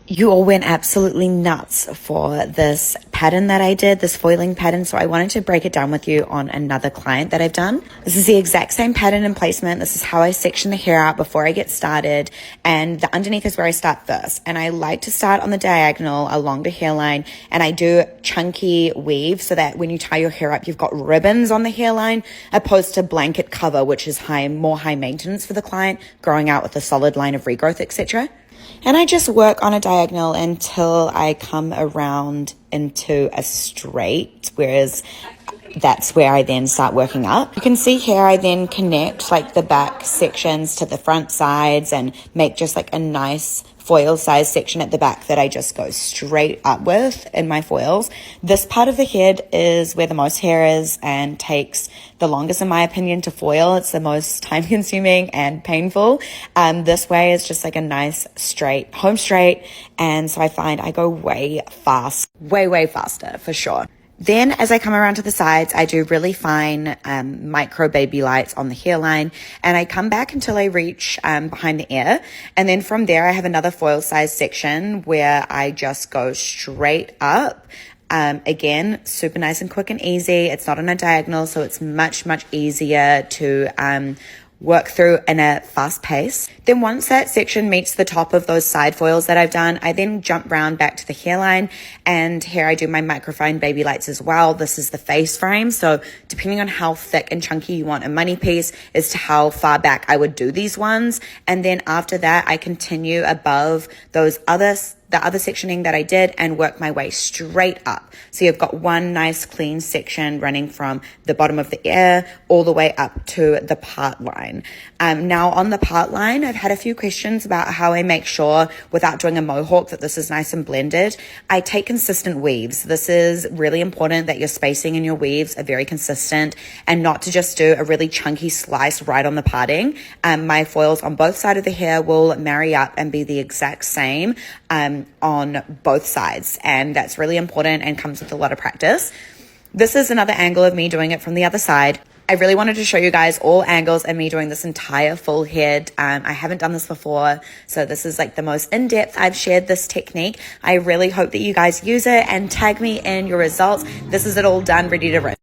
You all went absolutely nuts for this pattern that I did, this foiling pattern. So I wanted to break it down with you on another client that I've done. This is the exact same pattern and placement. This is how I section the hair out before I get started. And the underneath is where I start first. And I like to start on the diagonal along the hairline. And I do chunky weave so that when you tie your hair up, you've got ribbons on the hairline, opposed to blanket cover, which is more high maintenance for the client, growing out with a solid line of regrowth, etc. And I just work on a diagonal until I come around into a straight, whereas that's where I then start working up. You can see here I then connect like the back sections to the front sides and make just like a nice foil size section at the back that I just go straight up with in my foils. This part of the head is where the most hair is and takes the longest, in my opinion, to foil. It's the most time consuming and painful. This way is just like a nice straight, home straight. And so I find I go way faster for sure. Then as I come around to the sides, I do really fine micro baby lights on the hairline, and I come back until I reach behind the ear. And then from there, I have another foil size section where I just go straight up. Again, super nice and quick and easy. It's not on a diagonal, so it's much easier to work through in a fast pace. Then once that section meets the top of those side foils that I've done, I then jump round back to the hairline, and here I do my microfine baby lights as well. This is the face frame, so depending on how thick and chunky you want a money piece as to how far back I would do these ones. And then after that, I continue above the other sectioning that I did and work my way straight up. So you've got one nice clean section running from the bottom of the ear all the way up to the part line. Now on the part line, I've had a few questions about how I make sure without doing a mohawk that this is nice and blended. I take consistent weaves. This is really important that your spacing in your weaves are very consistent and not to just do a really chunky slice right on the parting. My foils on both sides of the hair will marry up and be the exact same on both sides, and that's really important and comes with a lot of practice. This is another angle of me doing it from the other side. I really wanted to show you guys all angles and me doing this entire full head. I haven't done this before, so this is like the most in-depth I've shared this technique. I really hope that you guys use it and tag me in your results. This is it all done, ready to rip.